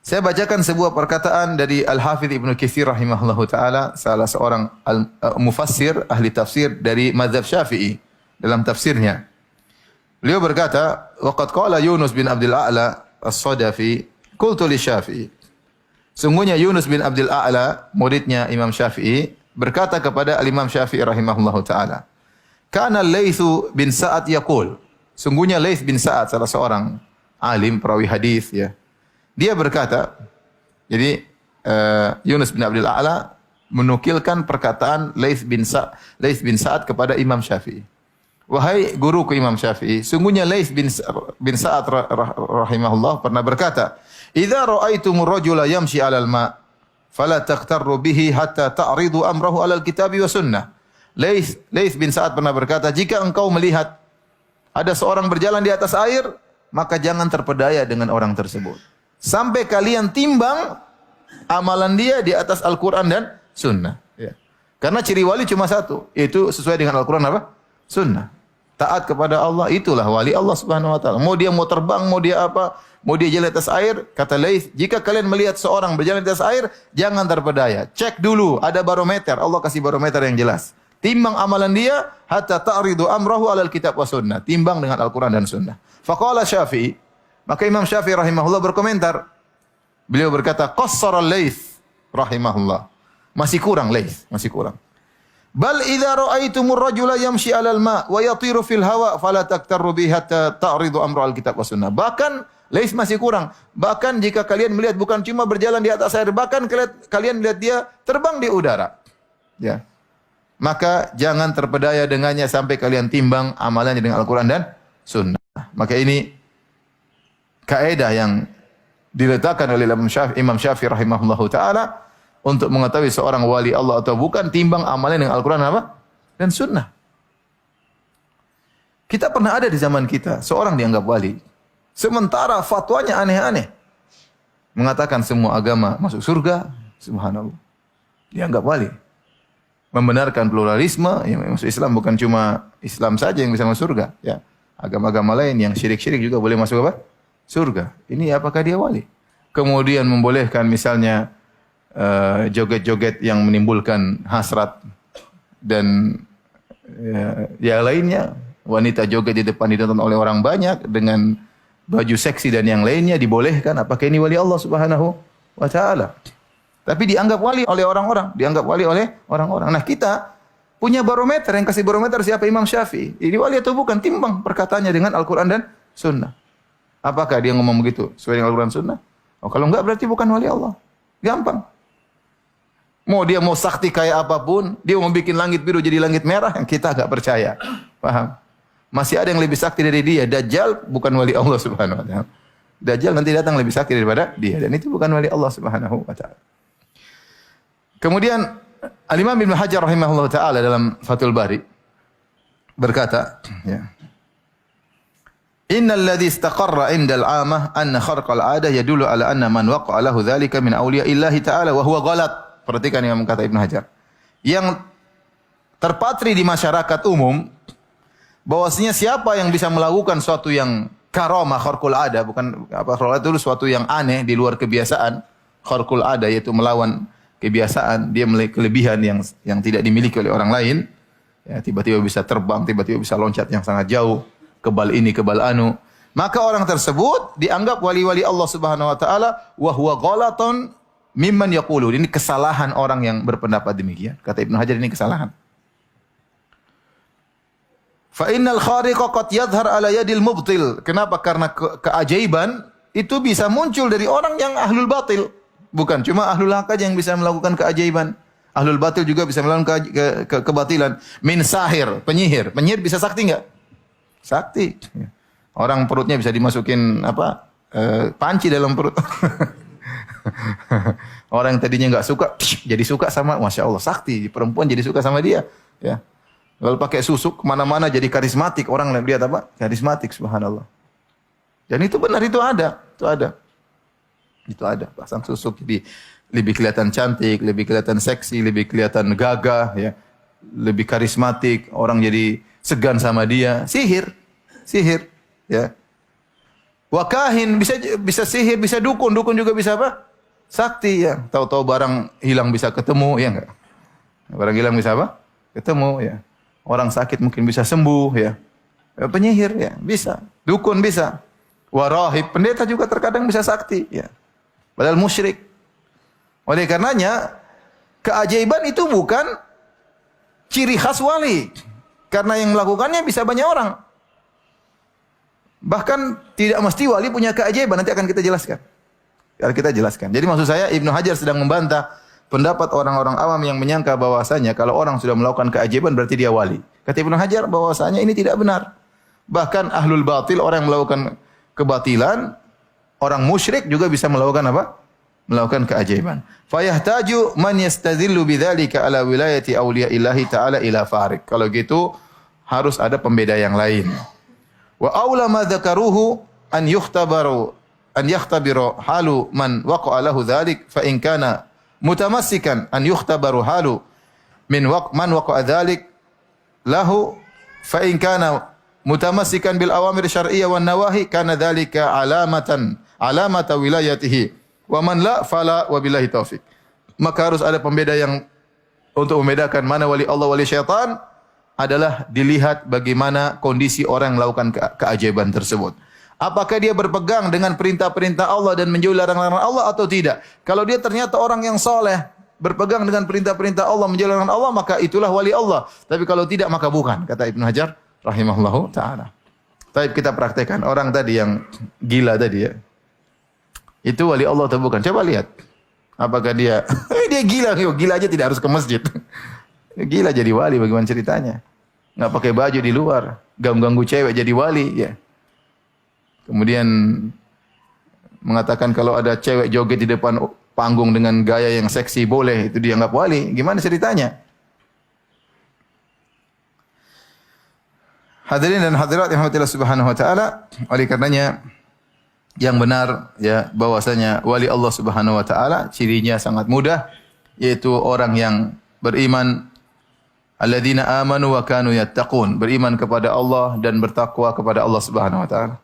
Saya bacakan sebuah perkataan dari Al-Hafidz Ibnu Katsir rahimahullahu taala, salah seorang mufassir ahli tafsir dari mazhab Syafi'i dalam tafsirnya. Beliau berkata, "Waqad qala Yunus bin Abdul A'la As-Sadafi, qultu li Syafi'i." Sungguhnya Yunus bin Abdul A'la, muridnya Imam Syafi'i, berkata kepada Imam Syafi'i rahimahullahu taala, "Kana Laits bin Sa'ad yaqul." Sungguhnya Laits bin Sa'ad salah seorang alim perawi hadis ya. Dia berkata, jadi Yunus bin Abdul A'la menukilkan perkataan Laits bin Sa'ad kepada Imam Syafi'i. Wahai guruku Imam Syafi'i, sungguhnya Laits bin Sa'ad rahimahullah pernah berkata, "Idza ra'aitumur rajula yamshi 'alal ma' fala taqtarru bihi hatta ta'ridu amrahu 'alal kitabi wa sunnah." Laits bin Sa'ad pernah berkata, jika engkau melihat ada seorang berjalan di atas air, maka jangan terpedaya dengan orang tersebut sampai kalian timbang amalan dia di atas Al-Quran dan Sunnah. Ya. Karena ciri wali cuma satu, yaitu sesuai dengan Al-Quran apa? Sunnah. Taat kepada Allah, itulah wali Allah Subhanahu Wa Taala. Mau dia mau terbang, mau dia apa, mau dia jalan di atas air, kata Laits, jika kalian melihat seorang berjalan di atas air, jangan terpedaya. Cek dulu, ada barometer. Allah kasih barometer yang jelas. Timbang amalan dia, hatta ta'ridu amrahu alal kitab wa sunnah. Timbang dengan Al-Quran dan Sunnah. Faqala Syafi'i, maka Imam Syafi'i rahimahullah berkomentar. Beliau berkata, qassara Laits rahimahullah. Masih kurang Laits, masih kurang. Bal idza ra'aitumur rajula yamshi 'alal ma' wa yatiru fil hawa fala taktaru bihi hatta ta'ridu amra al-kitab was sunnah. Bahkan Laits masih kurang. Bahkan jika kalian melihat bukan cuma berjalan di atas air, bahkan kalian melihat dia terbang di udara. Ya. Maka jangan terpedaya dengannya sampai kalian timbang amalannya dengan Al-Qur'an dan Sunnah. Maka ini kaidah yang diletakkan oleh Imam Syafi'i rahimahullahu taala untuk mengetahui seorang wali Allah atau bukan, timbang amalnya dengan Al-Quran apa? Dan Sunnah. Kita pernah ada di zaman kita, seorang dianggap wali. Sementara fatwanya aneh-aneh. Mengatakan semua agama masuk surga. Subhanallah. Dianggap wali. Membenarkan pluralisme, yang masuk Islam bukan cuma Islam saja yang bisa masuk surga. Ya. Agama-agama lain yang syirik-syirik juga boleh masuk apa? Surga. Ini apakah dia wali? Kemudian membolehkan misalnya joget-joget yang menimbulkan hasrat dan yang lainnya, wanita joget di depan ditonton oleh orang banyak dengan baju seksi dan yang lainnya dibolehkan. Apakah ini wali Allah Subhanahu wa taala? Tapi dianggap wali oleh orang-orang, dianggap wali oleh orang-orang. Nah, kita punya barometer, yang kasih barometer siapa? Imam Syafi'i. Ini wali atau bukan? Timbang perkataannya dengan Al-Qur'an dan Sunnah. Apakah dia ngomong begitu sesuai dengan Al-Qur'an Sunnah? Oh, kalau enggak berarti bukan wali Allah. Gampang. Mau dia mau sakti kayak apapun, dia mau bikin langit biru jadi langit merah, yang kita agak percaya. Paham? Masih ada yang lebih sakti dari dia. Dajjal bukan wali Allah Subhanahu wa taala. Dajjal nanti datang lebih sakti daripada dia, dan itu bukan wali Allah Subhanahu wa taala. Kemudian Al-Imam Ibnu Hajar rahimahullah taala dalam Fathul Bari berkata, ya. Innal ladzi istaqarra 'inda al-'amah anna kharqa al-'adah yadullu 'ala anna man waqa'a lahu dzalika min awliya'illahi ta'ala wa huwa ghalat. Perhatikan yang kata Ibnu Hajar. Yang terpatri di masyarakat umum bahwasanya siapa yang bisa melakukan suatu yang karamah kharqul 'adah, bukan apa kharqul 'adah itu suatu yang aneh di luar kebiasaan. Kharqul 'adah yaitu melawan kebiasaan, dia memiliki kelebihan yang tidak dimiliki oleh orang lain. Ya, tiba-tiba bisa terbang, tiba-tiba bisa loncat yang sangat jauh, kebal ini, kebal anu. Maka orang tersebut dianggap wali-wali Allah Subhanahu wa taala wa huwa ghalatun mimman yaqulu. Ini kesalahan orang yang berpendapat demikian. Kata Ibnu Hajar, ini kesalahan. Fa innal khariqa qad yadhhar ala yadil mubtil. Kenapa? Karena keajaiban itu bisa muncul dari orang yang ahlul batil. Bukan cuma ahlul haq yang bisa melakukan keajaiban. Ahlul batil juga bisa melakukan kebatilan. Min sahir, penyihir. Penyihir bisa sakti enggak? Sakti. Orang perutnya bisa dimasukin apa? Panci dalam perut. Orang yang tadinya enggak suka jadi suka sama, Masya Allah, sakti. Perempuan jadi suka sama dia. Ya. Lalu pakai susuk kemana-mana jadi karismatik. Orang lihat apa? Karismatik, subhanallah. Dan itu benar, itu ada. Itu ada. Itu ada. Pasang susuk jadi lebih kelihatan cantik, lebih kelihatan seksi, lebih kelihatan gagah, ya. Lebih karismatik. Orang jadi segan sama dia. Sihir. Sihir. Ya. Wa kahin bisa sihir, bisa dukun, dukun juga bisa apa? Sakti ya. Tahu-tahu barang hilang bisa ketemu ya enggak? Barang hilang bisa apa? Ketemu ya. Orang sakit mungkin bisa sembuh ya. Penyihir ya, bisa. Dukun bisa. Warahib, pendeta juga terkadang bisa sakti ya. Padahal musyrik. Oleh karenanya keajaiban itu bukan ciri khas wali. Karena yang melakukannya bisa banyak orang. Bahkan tidak mesti wali punya keajaiban, nanti akan kita jelaskan. Jadi maksud saya Ibnu Hajar sedang membantah pendapat orang-orang awam yang menyangka bahwasanya kalau orang sudah melakukan keajaiban berarti dia wali. Kata Ibnu Hajar bahwasanya ini tidak benar. Bahkan ahlul batil, orang yang melakukan kebatilan, orang musyrik juga bisa melakukan apa? Melakukan keajaiban. Fayahtaju man yastadhillu bidzalika ala wilayati auliya'illahi ta'ala ila farik. Kalau gitu harus ada pembeda yang lain. Wa aula ma dzakaruhu an yakhtabiru halu man waqa'a lahu dzalik fa in kana mutamassikan an yukhtabaru halu man waqa'a dzalik lahu fa in kana mutamassikan bil awamir syar'iyyah wan nawahi kana dzalika alamata wilayatihi wa man la fala wa billahi taufik. Maka harus ada pembeda yang untuk membedakan mana wali Allah, wali syaitan adalah dilihat bagaimana kondisi orang yang melakukan keajaiban tersebut. Apakah dia berpegang dengan perintah-perintah Allah dan menjauhi larangan-larangan Allah atau tidak? Kalau dia ternyata orang yang soleh, berpegang dengan perintah-perintah Allah, menjauhi larangan Allah, maka itulah wali Allah. Tapi kalau tidak, maka bukan, kata Ibnu Hajar rahimahullahu ta'ala. Tapi kita praktekkan orang tadi yang gila tadi ya. Itu wali Allah atau bukan? Coba lihat. Apakah dia dia gila? Gila aja tidak harus ke masjid. Gila jadi wali, bagaimana ceritanya? Nggak pakai baju di luar, ganggu cewek jadi wali ya. Kemudian mengatakan kalau ada cewek joget di depan panggung dengan gaya yang seksi boleh, itu dianggap wali. Gimana ceritanya? Hadirin dan hadirat yang dirahmati Allah Subhanahu wa taala, oleh karenanya yang benar ya bahwasanya wali Allah Subhanahu wa taala cirinya sangat mudah, yaitu orang yang beriman, alladzina amanu wa kanu yattaqun, beriman kepada Allah dan bertakwa kepada Allah Subhanahu wa taala.